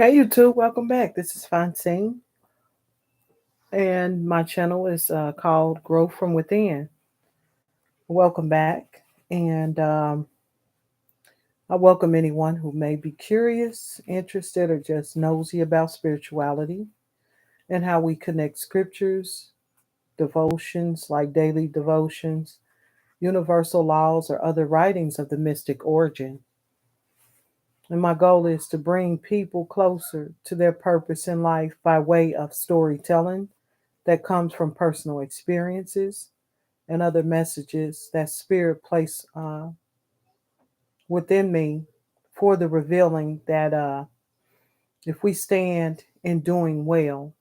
Hey YouTube, welcome back. This is Francine, and my channel is called Growth from Within. Welcome back, and I welcome anyone who may be curious, interested, or just nosy about spirituality and how we connect scriptures, devotions like daily devotions, universal laws, or other writings of the mystic origin. And my goal is to bring people closer to their purpose in life by way of storytelling that comes from personal experiences and other messages that Spirit placed within me for the revealing that if we stand in doing well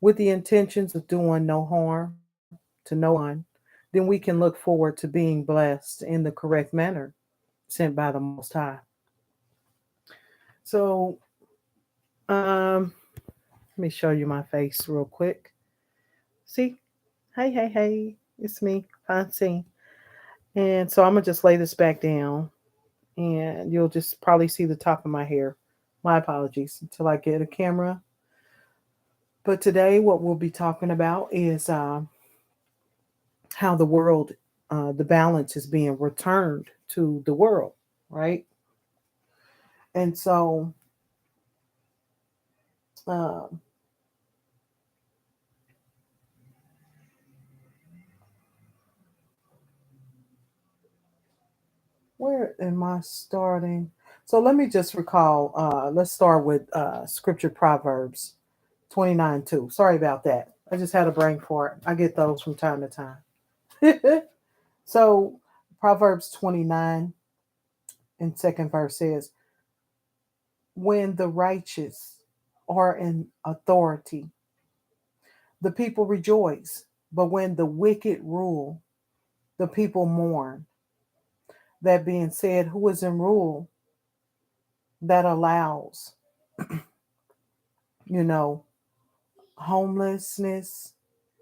with the intentions of doing no harm to no one, then we can look forward to being blessed in the correct manner sent by the Most High. So, let me show you my face real quick. See? Hey, hey, hey. It's me, Francine. And so I'm going to just lay this back down and you'll just probably see the top of my hair. My apologies until I get a camera. But today, what we'll be talking about is how the world, the balance is being returned to the world, right? And so, um, where am I starting? So let me just recall. Let's start with scripture Proverbs 29:2. Sorry about that. I just had a brain fart. I get those from time to time. So Proverbs 29 and second verse says, when the righteous are in authority, the people rejoice. But when the wicked rule, the people mourn. That being said, who is in rule that allows, you know, homelessness,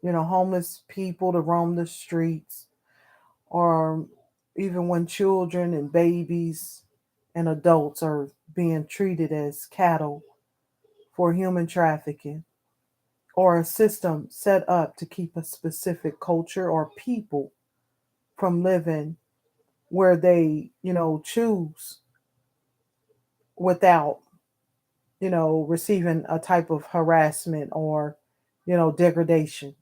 homeless people to roam the streets, or even when children and babies and adults are being treated as cattle for human trafficking, or a system set up to keep a specific culture or people from living where they, choose without, receiving a type of harassment or, degradation.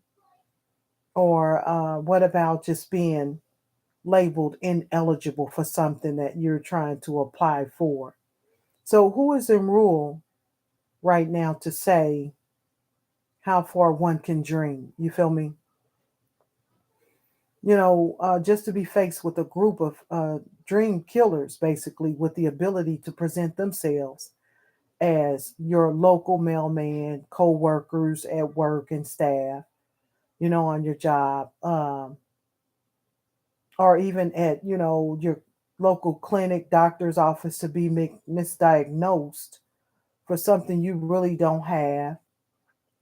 Or what about just being labeled ineligible for something that you're trying to apply for? So, who is in rule right now to say how far one can dream? You feel me? Just to be faced with a group of dream killers, basically, with the ability to present themselves as your local mailman, co workers at work and staff, on your job, or even at, your local clinic, doctor's office to be misdiagnosed for something you really don't have,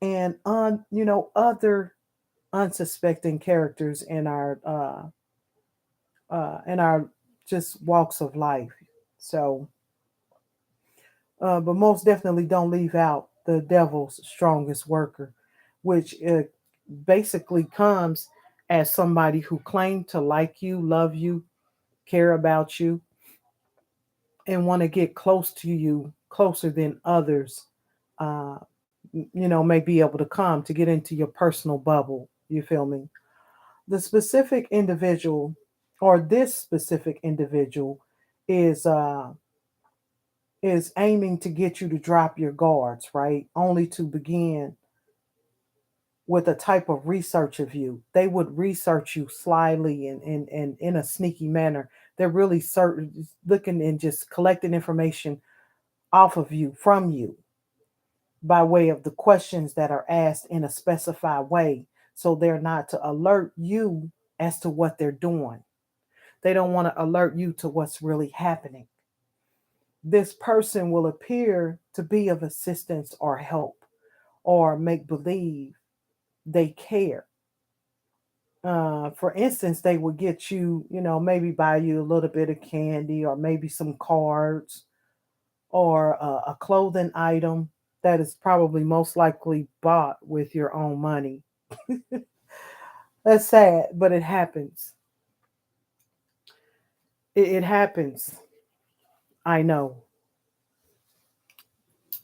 and other unsuspecting characters in our just walks of life. So, but most definitely don't leave out the devil's strongest worker, which basically comes as somebody who claimed to like you, love you, care about you, and want to get close to you, closer than others. Uh, may be able to come to get into your personal bubble. You feel me? The specific individual, or this specific individual, is is aiming to get you to drop your guards, right? Only to begin with a type of research of you. They would research you slyly and in a sneaky manner. They're really certain, looking and just collecting information off of you, from you, by way of the questions that are asked in a specified way. So they're not to alert you as to what they're doing. They don't want to alert you to what's really happening. This person will appear to be of assistance or help or make believe they care. For instance, they would get you, maybe buy you a little bit of candy or maybe some cards or a clothing item that is probably most likely bought with your own money. That's sad, but it happens. It happens. I know.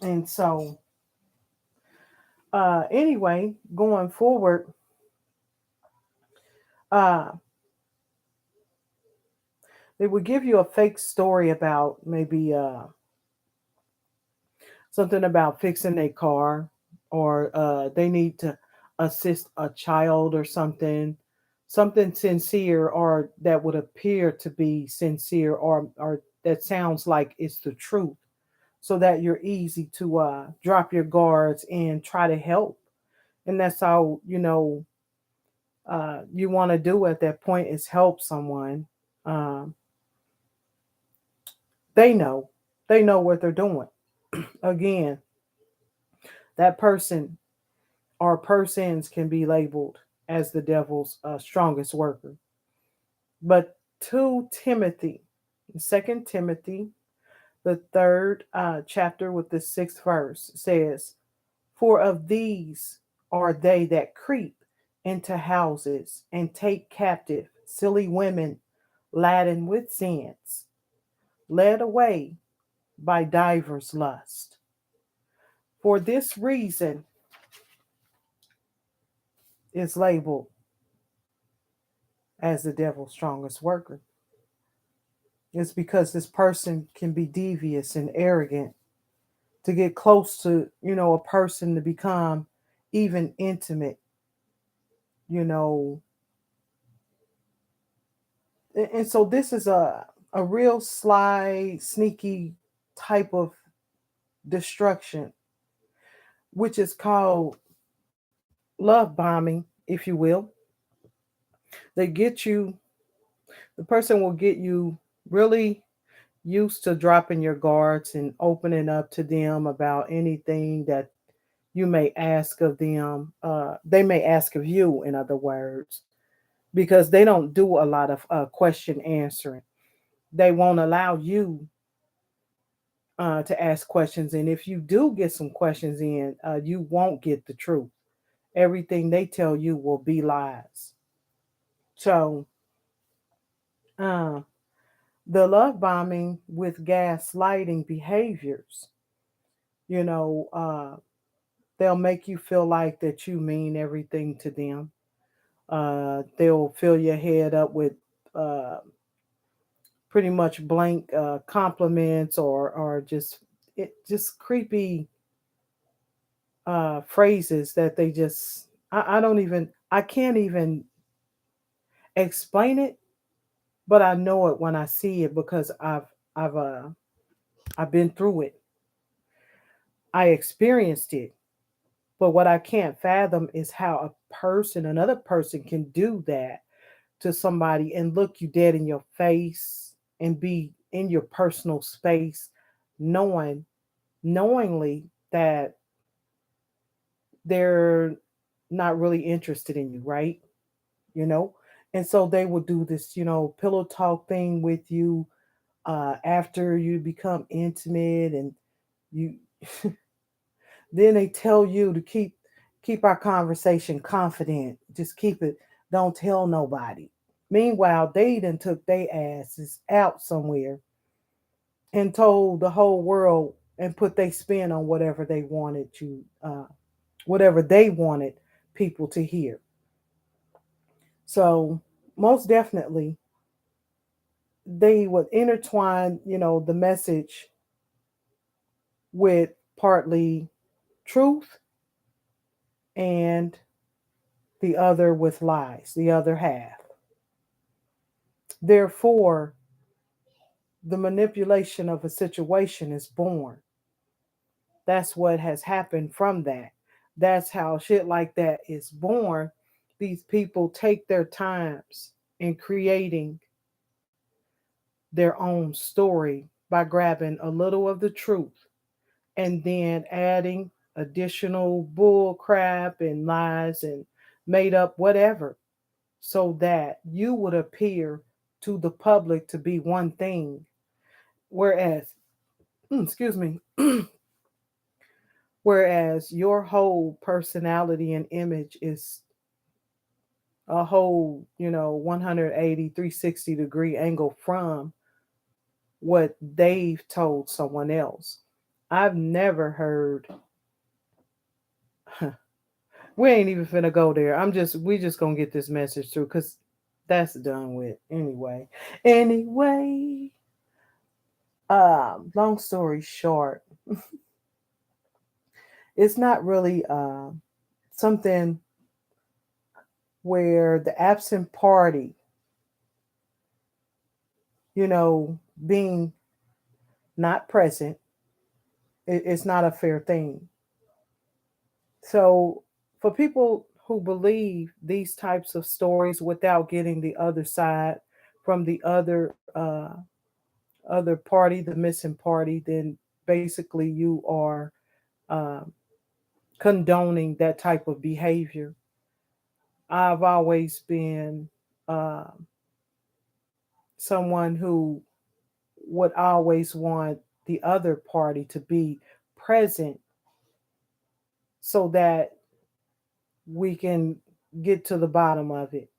And so, anyway, going forward, uh, they would give you a fake story about maybe something about fixing a car, or they need to assist a child or something sincere, or that would appear to be sincere, or that sounds like it's the truth, so that you're easy to drop your guards and try to help. And that's all, you want to do at that point, is help someone. um, they know they know what they're doing. Again, that person or persons can be labeled as the devil's strongest worker. But 2 Timothy, 2 Timothy, the third chapter with the 6th verse says, "For of these are they that creep into houses and take captive silly women laden with sins, led away by divers lust. For this reason is labeled as the devil's strongest worker." It's because this person can be devious and arrogant to get close to, a person, to become even intimate, you know. And so this is a real sly, sneaky type of destruction, which is called love bombing, if you will. They get you, the person will get you really used to dropping your guards and opening up to them about anything that you may ask of them. They may ask of you, in other words, because they don't do a lot of question answering. They won't allow you to ask questions. And if you do get some questions in, you won't get the truth. Everything they tell you will be lies. So, uh, the love bombing with gaslighting behaviors, you know, uh, they'll make you feel like that you mean everything to them. They'll fill your head up with uh, pretty much blank compliments, or just creepy phrases that they just, I don't even, I can't even explain it, but I know it when I see it, because I've uh I've been through it. I experienced it. But what I can't fathom is how another person can do that to somebody and look you dead in your face and be in your personal space, knowing knowingly that they're not really interested in you, right? You know? And so they will do this, pillow talk thing with you after you become intimate, and you then they tell you to keep our conversation confident. Just keep it, don't tell nobody. Meanwhile, they done took their asses out somewhere and told the whole world and put their spin on whatever they wanted people to hear. So most definitely they would intertwine, the message with partly truth, and the other with lies, the other half. Therefore, the manipulation of a situation is born. That's what has happened from that. That's how shit like that is born. These people take their times in creating their own story by grabbing a little of the truth and then adding additional bull crap and lies and made up whatever, so that you would appear to the public to be one thing, whereas excuse me, whereas your whole personality and image is a whole, 180, 360-degree angle from what they've told someone else. I've never heard, we ain't even finna go there. We just gonna get this message through because that's done with anyway. Anyway, long story short, it's not really something where the absent party, you know, being not present, it's not a fair thing. So, for people who believe these types of stories without getting the other side from the other party, the missing party, then basically you are um, condoning that type of behavior. I've always been um someone who would always want the other party to be present so that we can get to the bottom of it.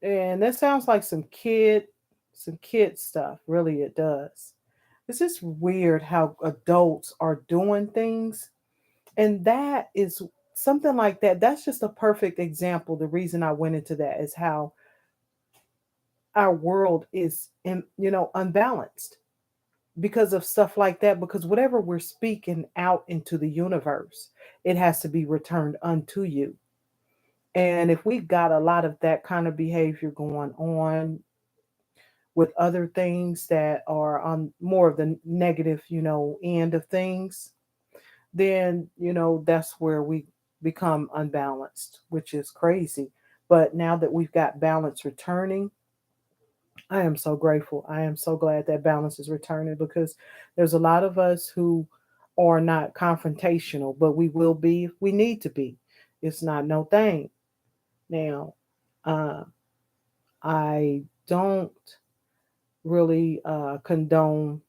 And that sounds like some kid stuff. Really, it does. It's just weird how adults are doing things. And that is something like that. That's just a perfect example. The reason I went into that is how our world is, unbalanced because of stuff like that. Because whatever we're speaking out into the universe, it has to be returned unto you. And if we've got a lot of that kind of behavior going on with other things that are on more of the negative, end of things, then, that's where we become unbalanced, which is crazy. But now that we've got balance returning, I am so grateful. I am so glad that balance is returning because there's a lot of us who are not confrontational, but we will be if we need to be. It's not no thing. Now, uh, I don't really condone,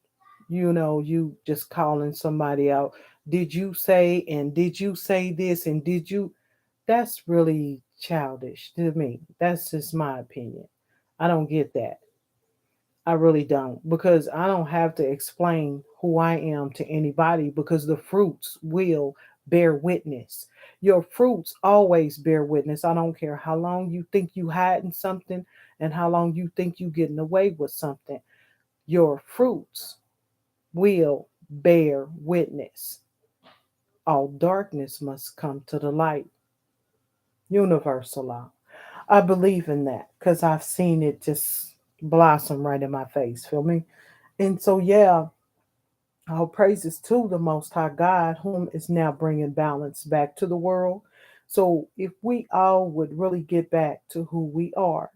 you just calling somebody out. Did you say, and did you say this, and did you? That's really childish to me. That's just my opinion. I don't get that. I really don't because I don't have to explain who I am to anybody because the fruits will bear witness. Your fruits always bear witness. I don't care how long you think you hiding something and how long you think you getting away with something. Your fruits will bear witness. All darkness must come to the light. Universal law. I believe in that because I've seen it just blossom right in my face. Feel me? And so, yeah, all praises to the Most High God, whom is now bringing balance back to the world. So, if we all would really get back to who we are,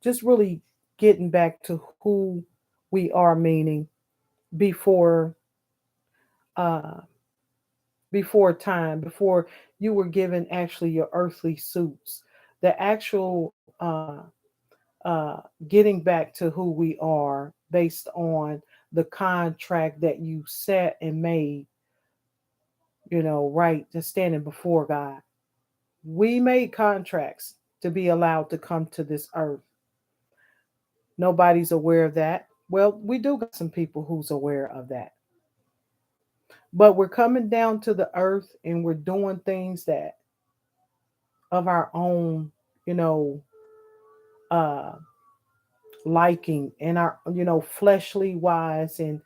just really getting back to who we are, meaning before uh, before time, before you were given actually your earthly suits, the actual uh, getting back to who we are based on the contract that you set and made, right, just standing before God. We made contracts to be allowed to come to this earth. Nobody's aware of that. Well, we do got some people who's aware of that. But we're coming down to the earth and we're doing things that of our own, you know, uh liking and our, fleshly wise and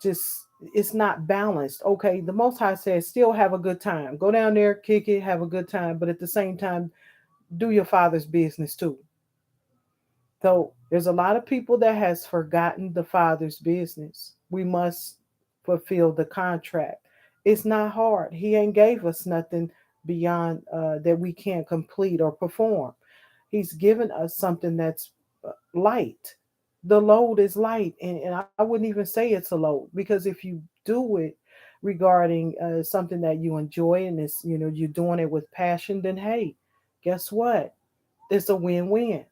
just it's not balanced. Okay, the Most High says still have a good time. Go down there, kick it, have a good time, but at the same time, do your father's business too. So there's a lot of people that has forgotten the father's business. We must fulfill the contract. It's not hard. He ain't gave us nothing beyond that we can't complete or perform. He's given us something that's light. The load is light, and I wouldn't even say it's a load because if you do it regarding something that you enjoy and it's you're doing it with passion, then hey, guess what? It's a win-win.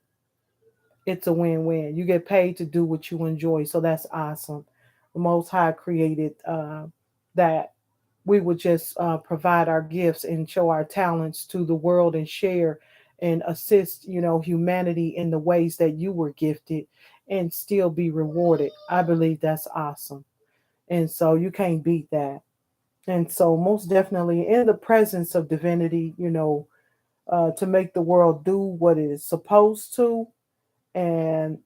it's a win-win. You get paid to do what you enjoy, so that's awesome. The Most High created that we would just provide our gifts and show our talents to the world and share and assist, humanity in the ways that you were gifted and still be rewarded. I believe that's awesome. And so you can't beat that. And so, most definitely, in the presence of divinity, to make the world do what it is supposed to, and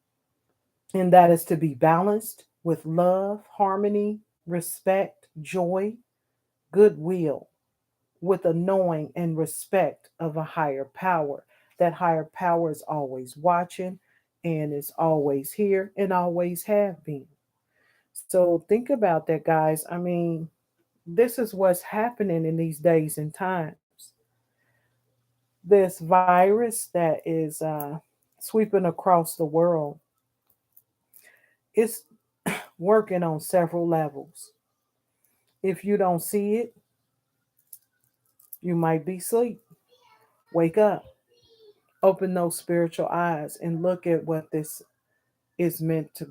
that is to be balanced with love, harmony, respect, joy, goodwill, with a knowing and respect of a higher power. That higher power is always watching and is always here and always have been. So think about that, guys. I mean, this is what's happening in these days and times. This virus that is sweeping across the world is working on several levels. If you don't see it, you might be asleep. Wake up, open those spiritual eyes, and look at what this is meant to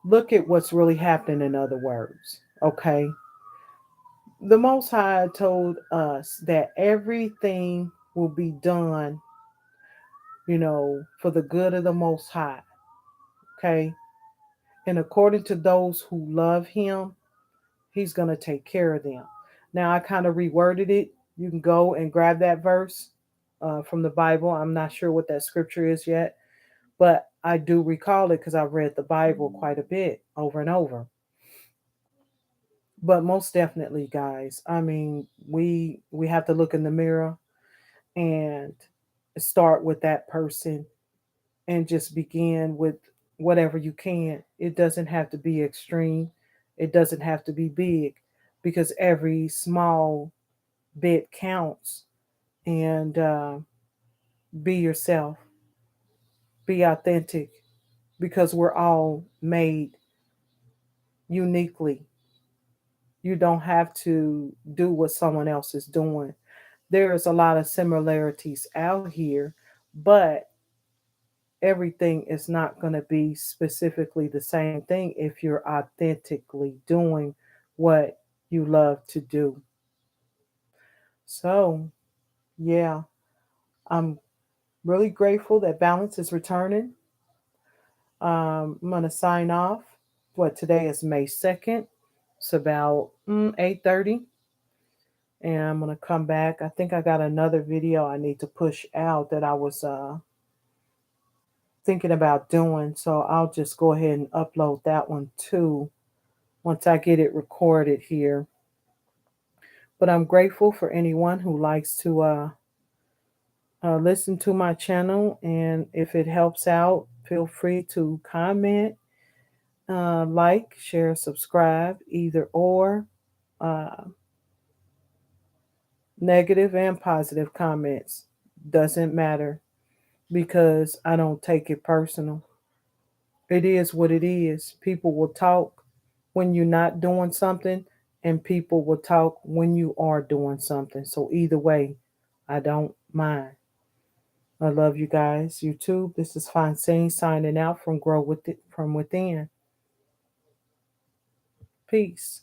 look at what's really happening. In other words, okay, the Most High told us that everything will be done, for the good of the Most High. Okay, and according to those who love Him, He's going to take care of them. Now, I kind of reworded it. You can go and grab that verse from the Bible. I'm not sure what that scripture is yet, but I do recall it because I've read the Bible quite a bit over and over. But most definitely, guys, I mean, we have to look in the mirror and start with that person and just begin with whatever you can. It doesn't have to be extreme. It doesn't have to be big, because every small bit counts. And be yourself, be authentic, because we're all made uniquely. You don't have to do what someone else is doing. There's a lot of similarities out here, but everything is not going to be specifically the same thing if you're authentically doing what you love to do. So, yeah, I'm really grateful that balance is returning. I'm going to sign off. What, today is May 2nd. It's about 8:30, and I'm going to come back. I think I got another video I need to push out that I was thinking about doing, so I'll just go ahead and upload that one too once I get it recorded here. But I'm grateful for anyone who likes to listen to my channel, and if it helps out, feel free to comment, like, share, subscribe, either or. Uh, Negative and positive comments doesn't matter, because I don't take it personal. It is what it is. People will talk when you're not doing something, and people will talk when you are doing something. So either way, I don't mind. I love you guys. YouTube, this is Francine signing out from Grow With It From Within. Peace.